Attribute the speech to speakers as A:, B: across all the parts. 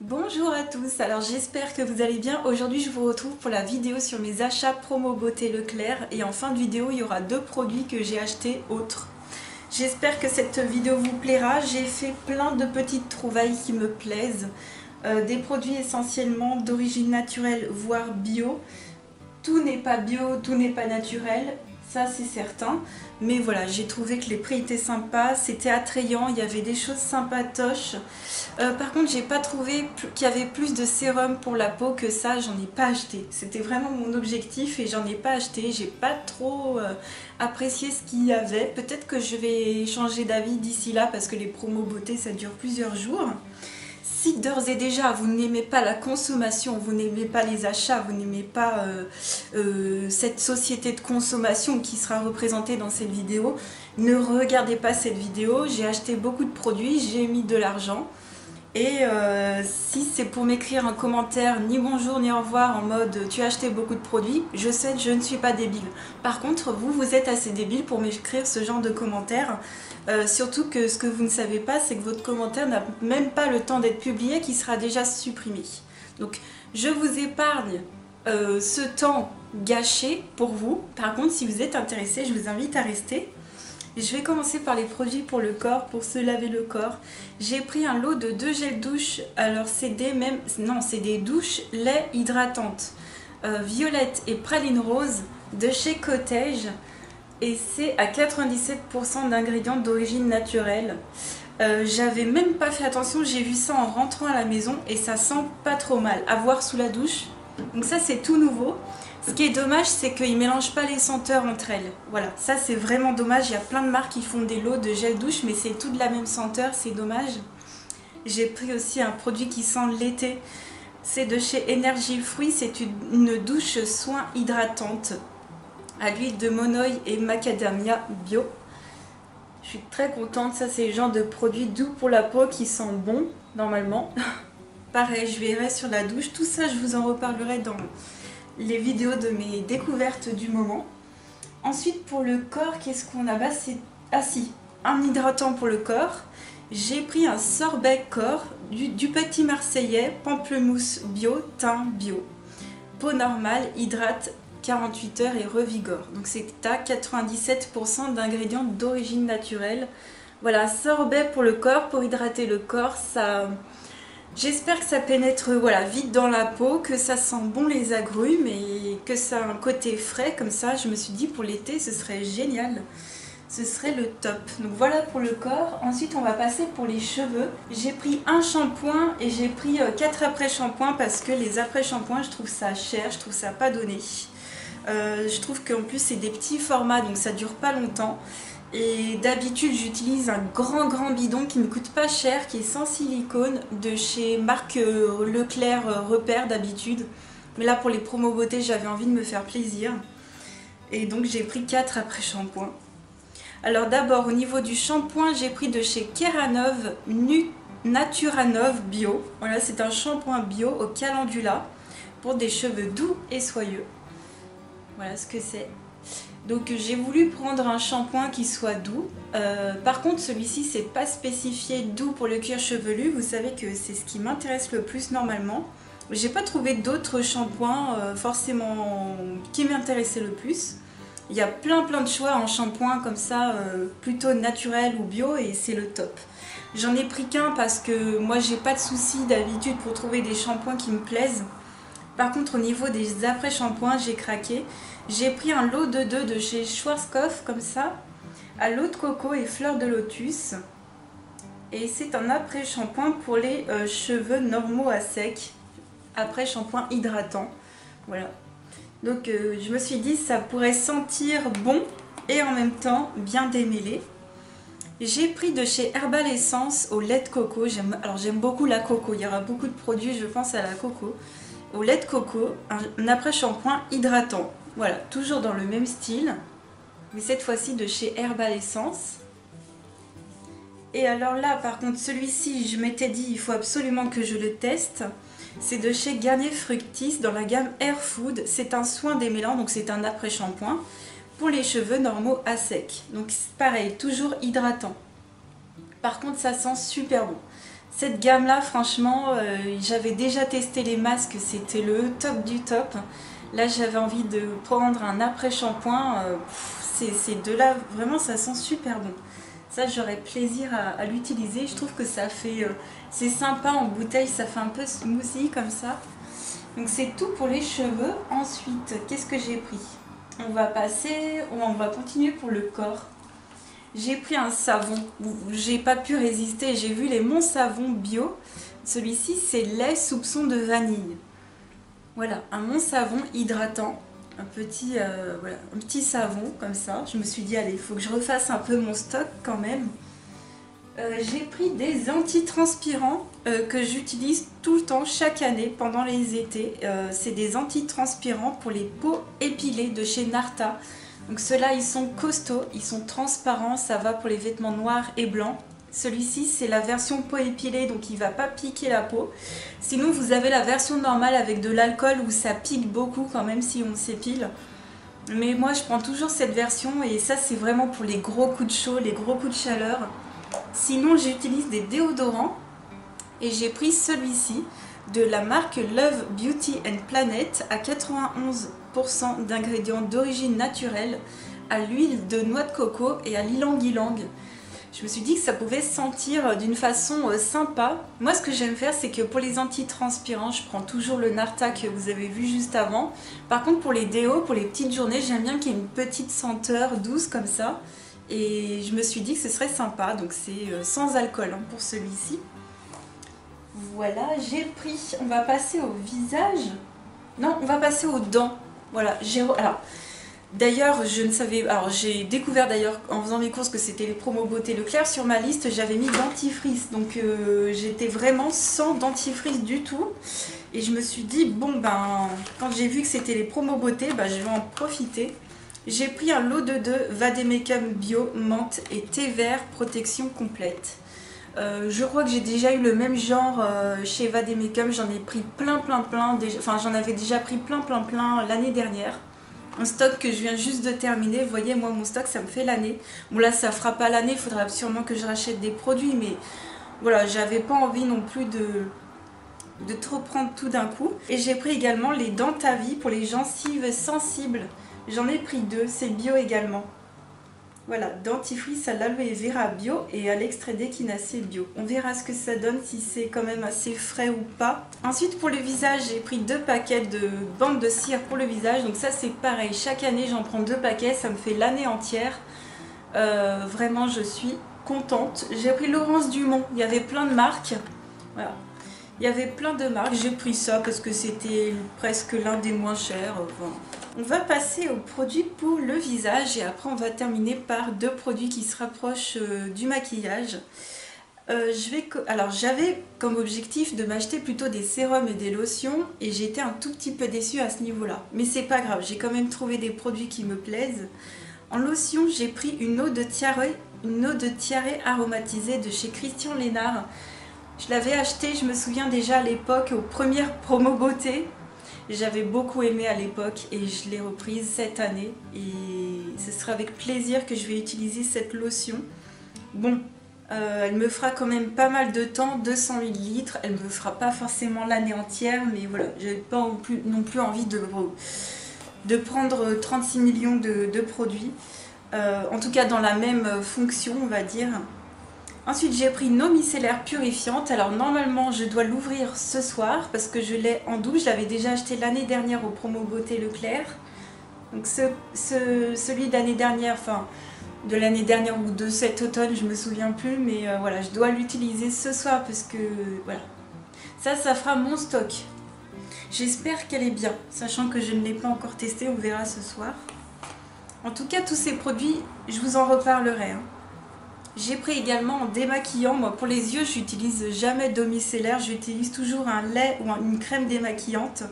A: Bonjour à tous, alors j'espère que vous allez bien. Aujourd'hui je vous retrouve pour la vidéo sur mes achats promo beauté Leclerc et en fin de vidéo il y aura deux produits que j'ai achetés autres. J'espère que cette vidéo vous plaira. J'ai fait plein de petites trouvailles qui me plaisent, des produits essentiellement d'origine naturelle voire bio. Tout n'est pas bio, tout n'est pas naturel, ça c'est certain. Mais voilà, j'ai trouvé que les prix étaient sympas, c'était attrayant, il y avait des choses sympatoches. Par contre, j'ai pas trouvé qu'il y avait plus de sérum pour la peau que ça, j'en ai pas acheté. C'était vraiment mon objectif et j'en ai pas acheté. J'ai pas trop apprécié ce qu'il y avait. Peut-être que je vais changer d'avis d'ici là parce que les promos beauté ça dure plusieurs jours. Si d'ores et déjà vous n'aimez pas la consommation, vous n'aimez pas les achats, vous n'aimez pas cette société de consommation qui sera représentée dans cette vidéo, ne regardez pas cette vidéo. J'ai acheté beaucoup de produits, j'ai mis de l'argent. Et si c'est pour m'écrire un commentaire ni bonjour ni au revoir en mode tu as acheté beaucoup de produits, je sais que je ne suis pas débile. Par contre, vous êtes assez débile pour m'écrire ce genre de commentaires. Surtout que ce que vous ne savez pas, c'est que votre commentaire n'a même pas le temps d'être publié, qui sera déjà supprimé. Donc je vous épargne ce temps gâché pour vous. Par contre, si vous êtes intéressé, je vous invite à rester. Je vais commencer par les produits pour le corps, pour se laver le corps. J'ai pris un lot de 2 gels douche. Alors c'est des douches lait hydratantes. Violette et praline rose de chez Cottage. Et c'est à 97% d'ingrédients d'origine naturelle. J'avais même pas fait attention, j'ai vu ça en rentrant à la maison et ça sent pas trop mal. À voir sous la douche. Donc ça c'est tout nouveau. Ce qui est dommage, c'est qu'ils ne mélangent pas les senteurs entre elles. Voilà, ça c'est vraiment dommage. Il y a plein de marques qui font des lots de gel douche, mais c'est tout de la même senteur, c'est dommage. J'ai pris aussi un produit qui sent l'été. C'est de chez Energy Fruit, c'est une douche soin hydratante à l'huile de monoï et macadamia bio. Je suis très contente, ça c'est le genre de produit doux pour la peau qui sent bon, normalement. Pareil, je verrai sur la douche, tout ça je vous en reparlerai dans les vidéos de mes découvertes du moment. Ensuite pour le corps, qu'est-ce qu'on a? Bah c'est un hydratant pour le corps. J'ai pris un sorbet corps du Petit Marseillais, pamplemousse bio, thym bio. Peau normale, hydrate 48 heures et revigore. Donc c'est à 97% d'ingrédients d'origine naturelle. Voilà, sorbet pour le corps, pour hydrater le corps, ça... J'espère que ça pénètre vite dans la peau, que ça sent bon les agrumes et que ça a un côté frais comme ça. Je me suis dit pour l'été ce serait génial, ce serait le top. Donc voilà pour le corps. Ensuite on va passer pour les cheveux. J'ai pris un shampoing et j'ai pris 4 après-shampoings parce que les après-shampoings je trouve ça cher, je trouve ça pas donné. Je trouve qu'en plus c'est des petits formats donc ça dure pas longtemps. Et d'habitude j'utilise un grand bidon qui ne coûte pas cher, qui est sans silicone, de chez marque Leclerc Repère d'habitude. Mais là pour les promos beauté j'avais envie de me faire plaisir. Et donc j'ai pris 4 après shampoing. Alors d'abord au niveau du shampoing j'ai pris de chez Keranov Naturanov Bio. Voilà, c'est un shampoing bio au calendula pour des cheveux doux et soyeux. Voilà ce que c'est. Donc j'ai voulu prendre un shampoing qui soit doux. Par contre celui-ci c'est pas spécifié doux pour le cuir chevelu. Vous savez que c'est ce qui m'intéresse le plus normalement. J'ai pas trouvé d'autres shampoings forcément qui m'intéressaient le plus. Il y a plein de choix en shampoing comme ça, plutôt naturel ou bio et c'est le top. J'en ai pris qu'un parce que moi j'ai pas de soucis d'habitude pour trouver des shampoings qui me plaisent. Par contre au niveau des après-shampoings j'ai craqué. J'ai pris un lot de 2 de chez Schwarzkopf comme ça, à l'eau de coco et fleurs de lotus. Et c'est un après-shampoing pour les cheveux normaux à sec, après-shampoing hydratant. Voilà. Donc je me suis dit ça pourrait sentir bon et en même temps bien démêlé. J'ai pris de chez Herbal Essence au lait de coco. Alors j'aime beaucoup la coco, il y aura beaucoup de produits je pense à la coco. Au lait de coco, un après-shampoing hydratant. Voilà, toujours dans le même style, mais cette fois-ci de chez Herbal Essence. Et alors là, par contre, celui-ci, je m'étais dit, il faut absolument que je le teste. C'est de chez Garnier Fructis dans la gamme Air Food. C'est un soin démêlant, donc c'est un après-shampoing pour les cheveux normaux à sec. Donc pareil, toujours hydratant. Par contre, ça sent super bon. Cette gamme là franchement j'avais déjà testé les masques, c'était le top du top. Là j'avais envie de prendre un après-shampoing, ces deux là vraiment ça sent super bon. Ça j'aurais plaisir à l'utiliser, je trouve que ça fait, c'est sympa en bouteille, ça fait un peu smoothie comme ça. Donc c'est tout pour les cheveux. Ensuite qu'est-ce que j'ai pris? On va continuer pour le corps. J'ai pris un savon, j'ai pas pu résister, j'ai vu les Mon Savon bio. Celui-ci c'est lait soupçon de vanille. Voilà, un Mon Savon hydratant, un petit savon comme ça. Je me suis dit allez, il faut que je refasse un peu mon stock quand même. J'ai pris des antitranspirants que j'utilise tout le temps, chaque année, pendant les étés. C'est des antitranspirants pour les peaux épilées de chez Narta. Donc ceux-là, ils sont costauds, ils sont transparents, ça va pour les vêtements noirs et blancs. Celui-ci, c'est la version peau épilée, donc il ne va pas piquer la peau. Sinon, vous avez la version normale avec de l'alcool où ça pique beaucoup quand même si on s'épile. Mais moi, je prends toujours cette version et ça, c'est vraiment pour les gros coups de chaud, les gros coups de chaleur. Sinon, j'utilise des déodorants et j'ai pris celui-ci de la marque Love Beauty and Planet à 91% d'ingrédients d'origine naturelle, à l'huile de noix de coco et à l'ylang-ylang. Je me suis dit que ça pouvait sentir d'une façon sympa. Moi ce que j'aime faire c'est que pour les antitranspirants je prends toujours le Narta que vous avez vu juste avant. Par contre pour les déos, pour les petites journées, j'aime bien qu'il y ait une petite senteur douce comme ça. Et je me suis dit que ce serait sympa, donc c'est sans alcool hein, pour celui-ci. Voilà, j'ai pris, on va passer au visage. Non, on va passer aux dents. Voilà, alors, d'ailleurs, je ne savais... Alors, j'ai découvert d'ailleurs en faisant mes courses que c'était les promos beauté Leclerc. Sur ma liste, j'avais mis dentifrice. Donc, j'étais vraiment sans dentifrice du tout. Et je me suis dit, bon, ben, quand j'ai vu que c'était les promos beauté, ben, je vais en profiter. J'ai pris un lot de 2 Vademecum bio, menthe et thé vert, protection complète. Je crois que j'ai déjà eu le même genre chez Vademecum, j'en ai pris plein, enfin j'en avais déjà pris plein l'année dernière. Un stock que je viens juste de terminer, vous voyez moi mon stock ça me fait l'année. Bon là ça fera pas l'année, il faudra sûrement que je rachète des produits mais voilà j'avais pas envie non plus de trop prendre tout d'un coup. Et j'ai pris également les Dentavie pour les gencives sensibles, j'en ai pris 2, c'est bio également. Voilà, dentifrice à l'aloe vera bio et à l'extrait d'échinacée bio. On verra ce que ça donne, si c'est quand même assez frais ou pas. Ensuite pour le visage, j'ai pris 2 paquets de bandes de cire pour le visage. Donc ça c'est pareil, chaque année j'en prends 2 paquets, ça me fait l'année entière. Vraiment je suis contente. J'ai pris Laurence Dumont, il y avait plein de marques. Voilà. Il y avait plein de marques, j'ai pris ça parce que c'était presque l'un des moins chers. Enfin. On va passer aux produits pour le visage et après on va terminer par 2 produits qui se rapprochent du maquillage. Alors j'avais comme objectif de m'acheter plutôt des sérums et des lotions et j'ai été un tout petit peu déçue à ce niveau-là. Mais c'est pas grave, j'ai quand même trouvé des produits qui me plaisent. En lotion, j'ai pris une eau de tiare aromatisée de chez Christian Lénard. Je l'avais acheté, je me souviens déjà à l'époque, aux premières promos beauté. J'avais beaucoup aimé à l'époque et je l'ai reprise cette année. Et ce sera avec plaisir que je vais utiliser cette lotion. Bon, elle me fera quand même pas mal de temps, 200 ml. Elle ne me fera pas forcément l'année entière, mais voilà, j'avais pas non plus envie de prendre 36 millions de produits. En tout cas dans la même fonction, on va dire. Ensuite j'ai pris une eau micellaire purifiante. Alors normalement je dois l'ouvrir ce soir parce que je l'ai en double. Je l'avais déjà acheté l'année dernière au promo beauté Leclerc. Donc celui d'année dernière, enfin de l'année dernière ou de cet automne, je me souviens plus. Mais voilà, je dois l'utiliser ce soir parce que voilà. Ça fera mon stock. J'espère qu'elle est bien, sachant que je ne l'ai pas encore testée, on verra ce soir. En tout cas tous ces produits, je vous en reparlerai. Hein. J'ai pris également en démaquillant, moi pour les yeux j'utilise jamais d'eau micellaire, j'utilise toujours un lait ou une crème démaquillante.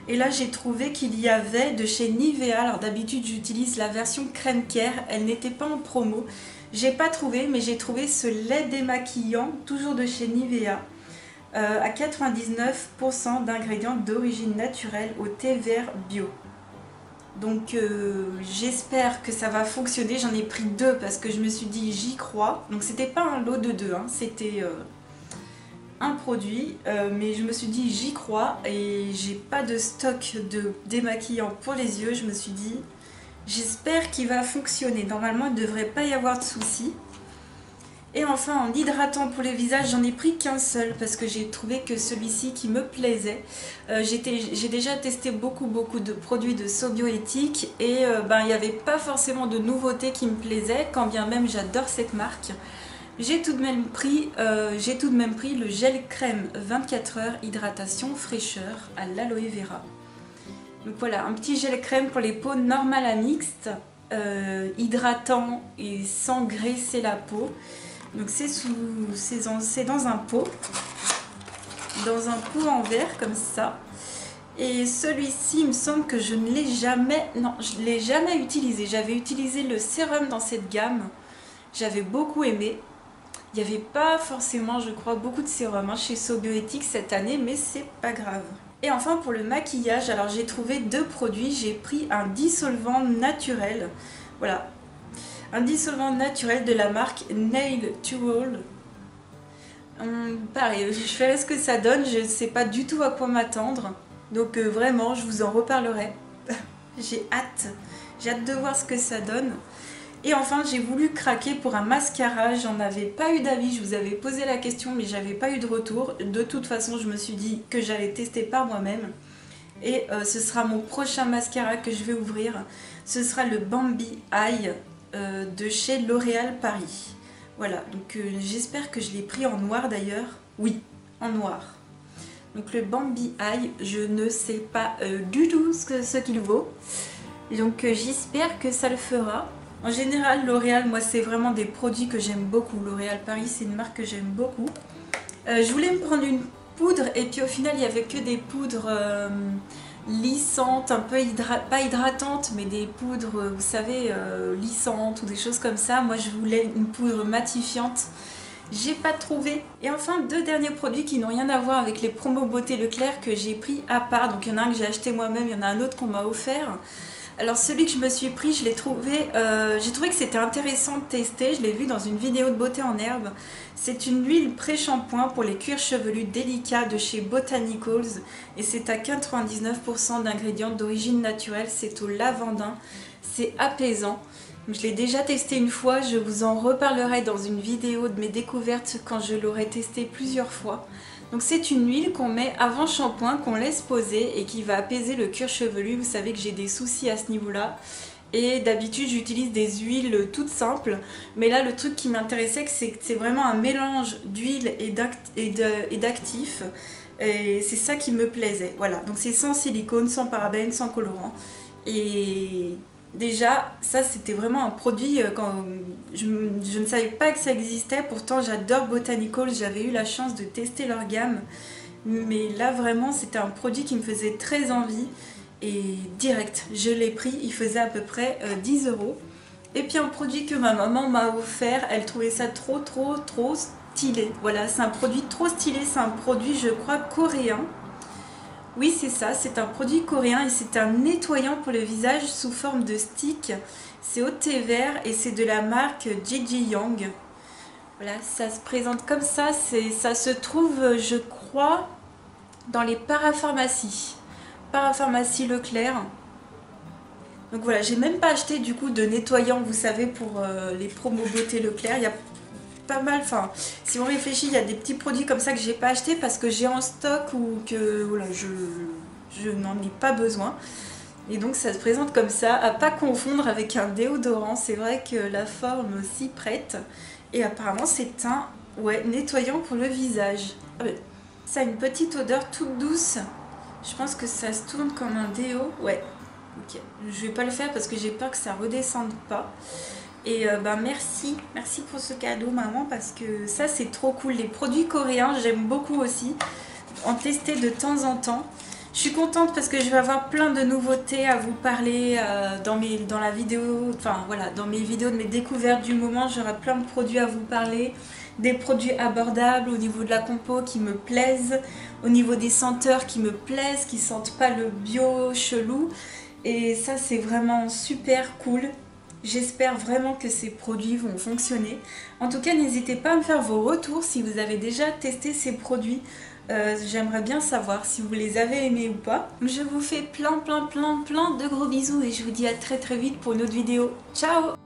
A: Et là j'ai trouvé qu'il y avait de chez Nivea, alors d'habitude j'utilise la version crème care, elle n'était pas en promo. J'ai pas trouvé mais j'ai trouvé ce lait démaquillant, toujours de chez Nivea, à 99% d'ingrédients d'origine naturelle au thé vert bio. Donc j'espère que ça va fonctionner. J'en ai pris 2 parce que je me suis dit j'y crois. Donc c'était pas un lot de 2, hein. C'était un produit, mais je me suis dit j'y crois et j'ai pas de stock de démaquillant pour les yeux. Je me suis dit j'espère qu'il va fonctionner. Normalement il ne devrait pas y avoir de soucis. Et enfin en hydratant pour les visages, j'en ai pris qu'un seul parce que j'ai trouvé que celui-ci qui me plaisait. J'ai déjà testé beaucoup de produits de Sobioéthique et il n'y avait pas forcément de nouveautés qui me plaisaient, quand bien même j'adore cette marque. J'ai tout de même pris le gel crème 24 heures hydratation fraîcheur à l'aloe vera. Donc voilà, un petit gel crème pour les peaux normales à mixtes, hydratant et sans graisser la peau. Donc c'est dans un pot en verre comme ça. Et celui-ci, il me semble que je ne l'ai jamais, non, je l'ai jamais utilisé. J'avais utilisé le sérum dans cette gamme, j'avais beaucoup aimé. Il n'y avait pas forcément, je crois, beaucoup de sérum chez Sobioéthique cette année, mais c'est pas grave. Et enfin pour le maquillage, alors j'ai trouvé deux produits. J'ai pris un dissolvant naturel, voilà. Un dissolvant naturel de la marque Nail Tool. Pareil, je verrai ce que ça donne, je ne sais pas du tout à quoi m'attendre. Donc vraiment, je vous en reparlerai. J'ai hâte de voir ce que ça donne. Et enfin, j'ai voulu craquer pour un mascara. J'en avais pas eu d'avis, je vous avais posé la question, mais j'avais pas eu de retour. De toute façon, je me suis dit que j'allais tester par moi-même. Et ce sera mon prochain mascara que je vais ouvrir. Ce sera le Bambi Eye de chez L'Oréal Paris. Voilà, donc j'espère que je l'ai pris en noir d'ailleurs. Oui, en noir. Donc le Bambi Eye, je ne sais pas du tout ce qu'il vaut. Donc j'espère que ça le fera. En général, L'Oréal, moi c'est vraiment des produits que j'aime beaucoup. L'Oréal Paris, c'est une marque que j'aime beaucoup. Je voulais me prendre une poudre et puis au final, il n'y avait que des poudres lissantes, un peu pas hydratantes, mais des poudres, vous savez, lissantes ou des choses comme ça. Moi, je voulais une poudre matifiante. J'ai pas trouvé. Et enfin, deux derniers produits qui n'ont rien à voir avec les promos beauté Leclerc que j'ai pris à part. Donc il y en a un que j'ai acheté moi-même, il y en a un autre qu'on m'a offert. Alors celui que je me suis pris, je l'ai trouvé, j'ai trouvé que c'était intéressant de tester, je l'ai vu dans une vidéo de beauté en herbe. C'est une huile pré-shampoing pour les cuirs chevelus délicats de chez Botanicals et c'est à 99% d'ingrédients d'origine naturelle, c'est au lavandin, c'est apaisant. Je l'ai déjà testé une fois, je vous en reparlerai dans une vidéo de mes découvertes quand je l'aurai testé plusieurs fois. Donc c'est une huile qu'on met avant shampoing, qu'on laisse poser et qui va apaiser le cuir chevelu. Vous savez que j'ai des soucis à ce niveau-là. Et d'habitude j'utilise des huiles toutes simples. Mais là le truc qui m'intéressait, c'est que c'est vraiment un mélange d'huile et d'actifs. Et c'est ça qui me plaisait. Voilà, donc c'est sans silicone, sans parabènes, sans colorant. Et déjà, ça c'était vraiment un produit, quand je ne savais pas que ça existait, pourtant j'adore Botanicals, j'avais eu la chance de tester leur gamme, mais là vraiment c'était un produit qui me faisait très envie et direct, je l'ai pris, il faisait à peu près 10 €. Et puis un produit que ma maman m'a offert, elle trouvait ça trop stylé, voilà, c'est un produit trop stylé, c'est un produit je crois coréen. Oui, c'est ça, c'est un produit coréen et c'est un nettoyant pour le visage sous forme de stick. C'est au thé vert et c'est de la marque Gigi Young. Voilà, ça se présente comme ça, ça se trouve, je crois, dans les parapharmacies. Parapharmacie Leclerc. Donc voilà, j'ai même pas acheté du coup de nettoyant, vous savez, pour les promos beauté Leclerc. Il y a pas mal, enfin si on réfléchit, il y a des petits produits comme ça que j'ai pas acheté parce que j'ai en stock ou que voilà, je n'en ai pas besoin. Et donc ça se présente comme ça, à pas confondre avec un déodorant. C'est vrai que la forme s'y prête. Et apparemment c'est un nettoyant pour le visage. Ça a une petite odeur toute douce. Je pense que ça se tourne comme un déo. Ouais, ok. Je vais pas le faire parce que j'ai peur que ça redescende pas. Et merci pour ce cadeau maman, parce que ça c'est trop cool. Les produits coréens j'aime beaucoup aussi, en tester de temps en temps. Je suis contente parce que je vais avoir plein de nouveautés à vous parler dans la vidéo, enfin voilà, dans mes vidéos de mes découvertes du moment. J'aurai plein de produits à vous parler, des produits abordables au niveau de la compo qui me plaisent, au niveau des senteurs qui me plaisent, qui ne sentent pas le bio chelou. Et ça c'est vraiment super cool. J'espère vraiment que ces produits vont fonctionner. En tout cas, n'hésitez pas à me faire vos retours si vous avez déjà testé ces produits. J'aimerais bien savoir si vous les avez aimés ou pas. Je vous fais plein de gros bisous et je vous dis à très vite pour une autre vidéo. Ciao!